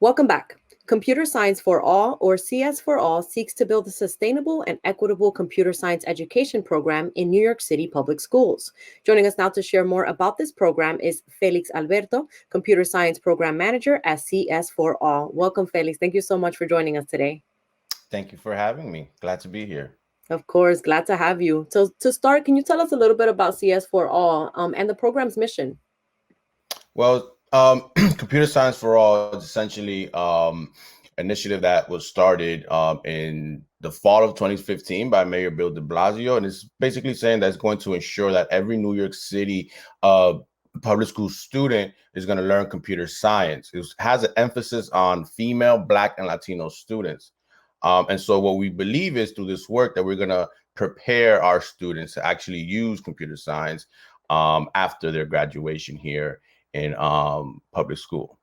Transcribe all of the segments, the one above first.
Welcome back. Computer Science for All, or CS4All, seeks to build a sustainable and equitable computer science education program in New York City public schools. Joining us now to share more about this program is Felix Alberto, Computer Science Program Manager at CS4All. Welcome, Felix. Thank you so much for joining us today. Thank you for having me. Glad to be here. Of course, glad to have you. So to start, can you tell us a little bit about CS4All and the program's mission? Well, Computer Science for All is essentially initiative that was started in the fall of 2015 by Mayor Bill de Blasio, and it's basically saying that it's going to ensure that every New York City public school student is going to learn computer science. It has an emphasis on female, Black, and Latino students. And so what we believe is through this work that we're going to prepare our students to actually use computer science after their graduation here in public school.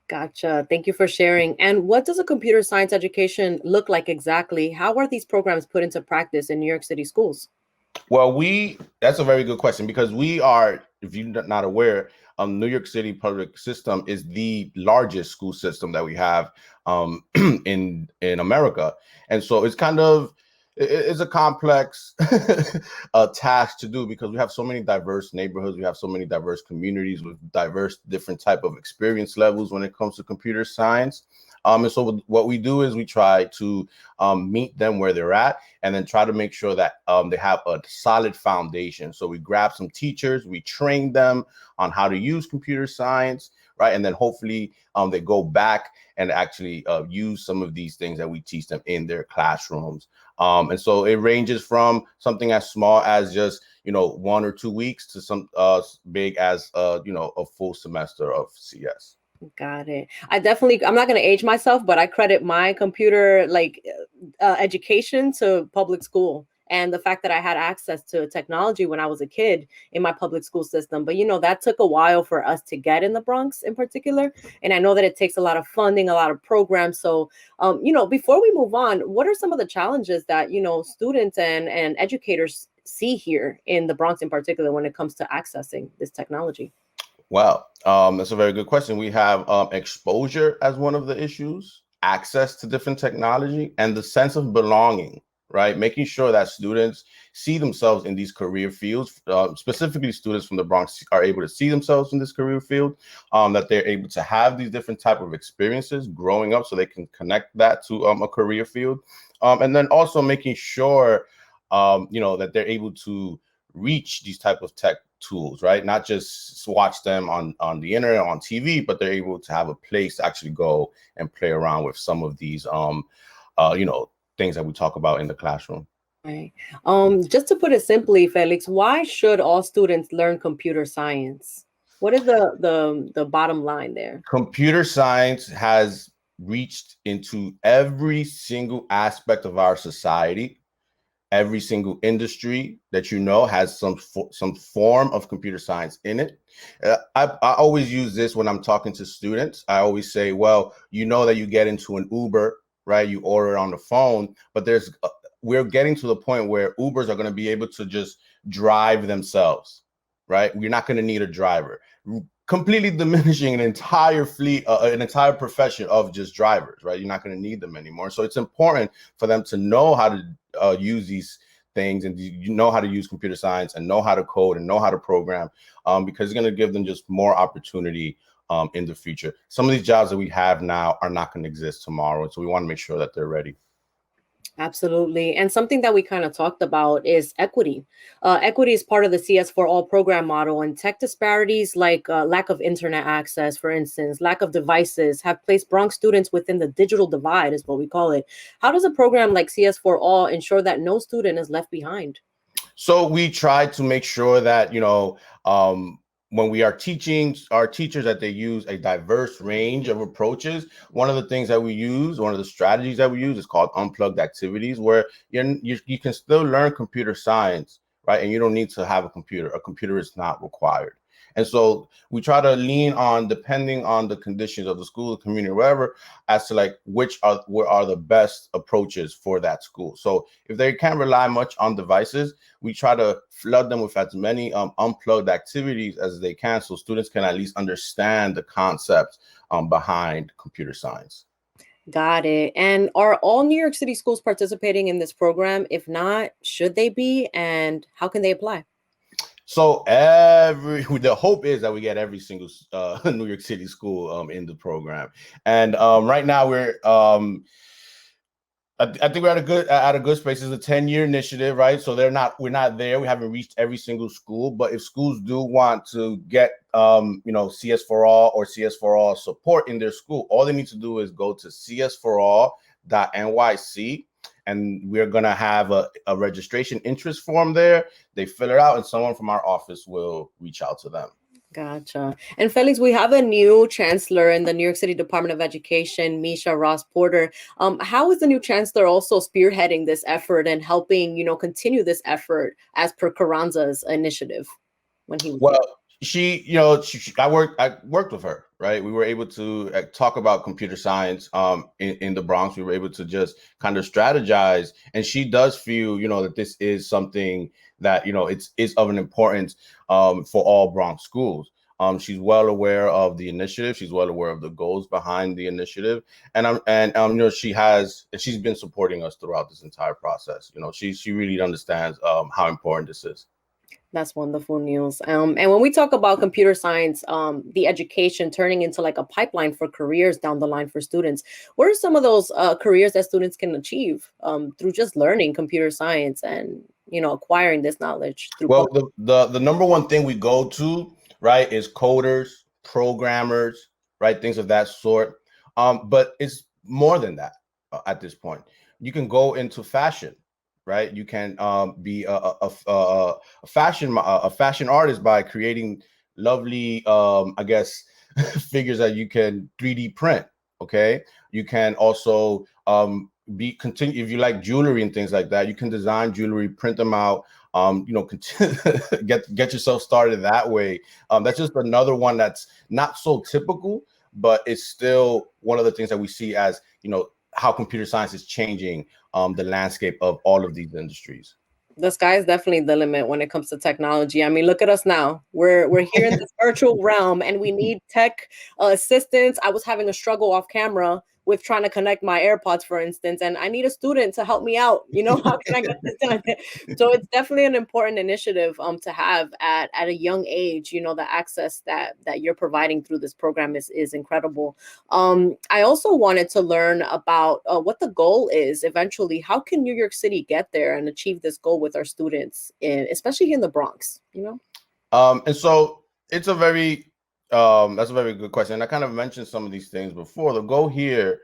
Gotcha. Thank you for sharing. And what does a computer science education look like exactly? How are these programs put into practice in New York City schools? Well, that's a very good question, because we are, if you're not aware, New York City public system is the largest school system that we have in America. And so it's a complex task to do, because we have so many diverse neighborhoods, we have so many diverse communities with diverse different type of experience levels when it comes to computer science. And so what we do is we try to meet them where they're at, and then try to make sure that they have a solid foundation. So we grab some teachers, we train them on how to use computer science, right? And then hopefully they go back and actually use some of these things that we teach them in their classrooms. And so it ranges from something as small as just, 1 or 2 weeks to some big as, a full semester of CS. Got it. I'm not going to age myself, but I credit my computer education to public school, and the fact that I had access to technology when I was a kid in my public school system. But, that took a while for us to get in the Bronx in particular. And I know that it takes a lot of funding, a lot of programs. So, before we move on, what are some of the challenges that, students and educators see here in the Bronx in particular when it comes to accessing this technology? Well, that's a very good question. We have exposure as one of the issues, access to different technology, and the sense of belonging, right? Making sure that students see themselves in these career fields, specifically students from the Bronx are able to see themselves in this career field, that they're able to have these different type of experiences growing up so they can connect that to a career field. And then also making sure, that they're able to reach these type of tech tools, right? Not just watch them on the internet, on TV, but they're able to have a place to actually go and play around with some of these, things that we talk about in the classroom. Right. Just to put it simply, Felix, why should all students learn computer science? What is the bottom line there? Computer science has reached into every single aspect of our society. Every single industry that has some form of computer science in it. I always use this when I'm talking to students. I always say, well, that you get into an Uber, right? You order it on the phone, but we're getting to the point where Ubers are going to be able to just drive themselves, right? We're not going to need a driver. Completely diminishing an entire fleet, an entire profession of just drivers, right? You're not going to need them anymore. So it's important for them to know how to use these things, and how to use computer science, and know how to code, and know how to program, because it's going to give them just more opportunity in the future. Some of these jobs that we have now are not going to exist tomorrow. So we want to make sure that they're ready. Absolutely. And something that we kind of talked about is equity. Equity is part of the CS4 All program model, and tech disparities like lack of internet access, for instance, lack of devices, have placed Bronx students within the digital divide, is what we call it. How does a program like CS4 All ensure that no student is left behind? So we try to make sure that, when we are teaching our teachers, that they use a diverse range of approaches. One of the things that we use, one of the strategies that we use, is called Unplugged Activities, where you can still learn computer science, right? And you don't need to have a computer. A computer is not required. And so we try to lean on, depending on the conditions of the school, the community, or whatever, as to like what are the best approaches for that school. So if they can't rely much on devices, we try to flood them with as many unplugged activities as they can, so students can at least understand the concepts behind computer science. Got it. And are all New York City schools participating in this program? If not, should they be? And how can they apply? So the hope is that we get every single New York City school in the program. And right now we're I think we're at a good space. It's a 10-year initiative, right? So we're not there. We haven't reached every single school, but if schools do want to get CS4 All or CS4 All support in their school, all they need to do is go to cs4all.nyc, and we're gonna have a registration interest form there. They fill it out, and someone from our office will reach out to them. Gotcha. And Felix, we have a new chancellor in the New York City Department of Education, Misha Ross Porter. How is the new chancellor also spearheading this effort and helping, continue this effort as per Carranza's initiative when he was well? I worked with her, right? We were able to talk about computer science in the Bronx. We were able to just kind of strategize, and she does feel, that this is something that, it's of an importance for all Bronx schools. She's well aware of the initiative. She's well aware of the goals behind the initiative, and she's been supporting us throughout this entire process. She really understands how important this is. That's wonderful news. And when we talk about computer science, the education turning into like a pipeline for careers down the line for students, what are some of those careers that students can achieve through just learning computer science and, acquiring this knowledge? Well, the number one thing we go to, right, is coders, programmers, right, things of that sort. But it's more than that at this point. You can go into fashion. Right, you can be a fashion artist by creating lovely, figures that you can 3D print. Okay, you can also if you like jewelry and things like that, you can design jewelry, print them out. Get yourself started that way. That's just another one that's not so typical, but it's still one of the things that we see as how computer science is changing the landscape of all of these industries. The sky is definitely the limit when it comes to technology. I mean, look at us now. We're here in this virtual realm, and we need tech assistance. I was having a struggle off camera with trying to connect my AirPods, for instance, and I need a student to help me out. How can I get this done? So it's definitely an important initiative to have at a young age. The access that you're providing through this program is incredible. I also wanted to learn about what the goal is eventually. How can New York City get there and achieve this goal with our students, especially in the Bronx? And so it's a very that's a very good question. And I kind of mentioned some of these things before. The goal here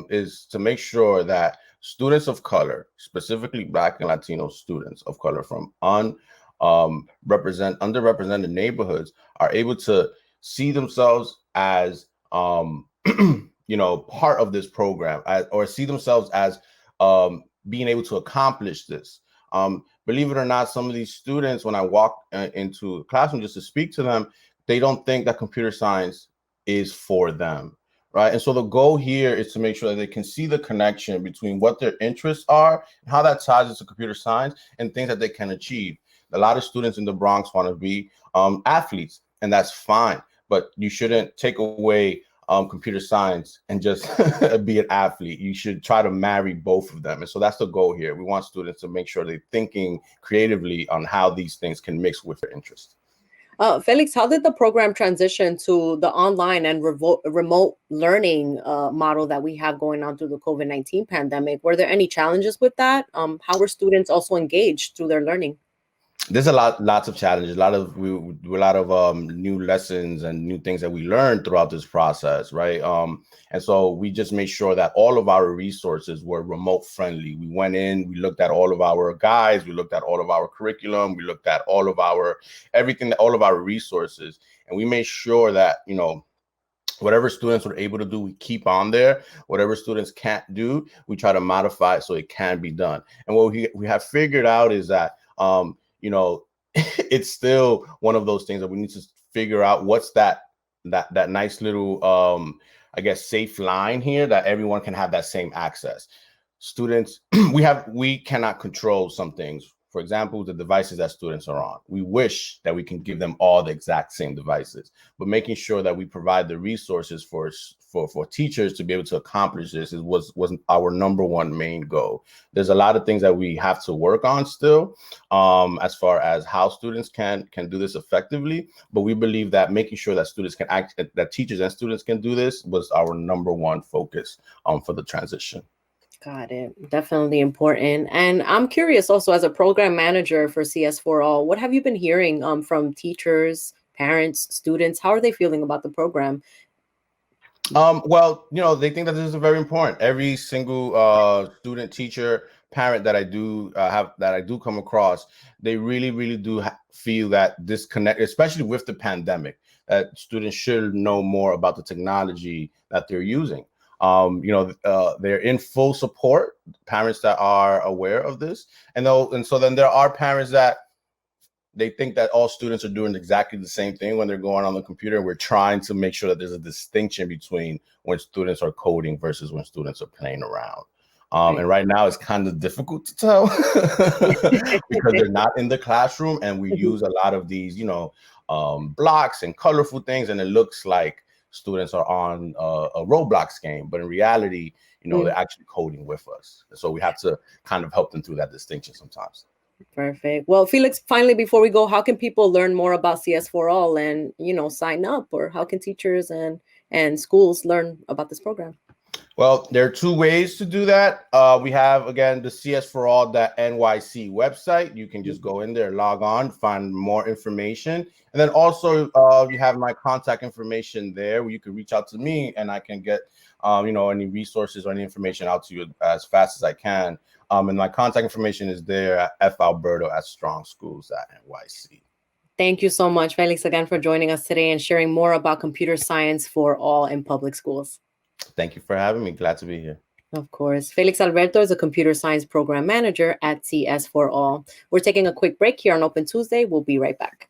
is to make sure that students of color, specifically Black and Latino students of color from underrepresented neighborhoods, are able to see themselves as part of this program, or see themselves as being able to accomplish this. Believe it or not, some of these students, when I walk into a classroom just to speak to them, they don't think that computer science is for them, right? And so the goal here is to make sure that they can see the connection between what their interests are and how that ties into computer science and things that they can achieve. A lot of students in the Bronx want to be athletes, and that's fine, but you shouldn't take away computer science and just be an athlete. You should try to marry both of them. And so that's the goal here. We want students to make sure they're thinking creatively on how these things can mix with their interests. Felix, how did the program transition to the online and remote learning model that we have going on through the COVID-19 pandemic? Were there any challenges with that? How were students also engaged through their learning? There's lots of challenges, a lot of new lessons and new things that we learned throughout this process, right? And so we just made sure that all of our resources were remote friendly. We went in, we looked at all of our guides, we looked at all of our curriculum, we looked at all of our all of our resources, and we made sure that whatever students were able to do, we keep on there. Whatever students can't do, we try to modify it so it can be done. And what we have figured out is that it's still one of those things that we need to figure out what's that nice little I guess safe line here that everyone can have that same access. Students, we cannot control some things. For example, the devices that students are on. We wish that we can give them all the exact same devices, but making sure that we provide the resources for teachers to be able to accomplish this was our number one main goal. There's a lot of things that we have to work on still, as far as how students can do this effectively. But we believe that making sure that students can that teachers and students can do this was our number one focus for the transition. Got it. Definitely important. And I'm curious also, as a program manager for CS4 All, what have you been hearing from teachers, parents, students? How are they feeling about the program? Well, they think that this is very important. Every single student, teacher, parent that I do come across, they really, really do feel that this connect, especially with the pandemic, that students should know more about the technology that they're using. They're in full support, parents that are aware of this. And so then there are parents that they think that all students are doing exactly the same thing when they're going on the computer. We're trying to make sure that there's a distinction between when students are coding versus when students are playing around. And right now it's kind of difficult to tell because they're not in the classroom, and we use a lot of these, blocks and colorful things, and it looks like students are on a Roblox game, but in reality, they're actually coding with us. So we have to kind of help them through that distinction sometimes. Perfect. Well, Felix, finally, before we go, how can people learn more about CS4 All and, sign up, or how can teachers and schools learn about this program? Well, there are two ways to do that. We have, again, the CS4ALL.NYC website. You can just go in there, log on, find more information. And then also you have my contact information there where you can reach out to me and I can get, any resources or any information out to you as fast as I can. And my contact information is there at falberto@strongschools.nyc. Thank you so much, Felix, again, for joining us today and sharing more about computer science for all in public schools. Thank you for having me. Glad to be here. Of course. Felix Alberto is a computer science program manager at CS4 All. We're taking a quick break here on Open Tuesday. We'll be right back.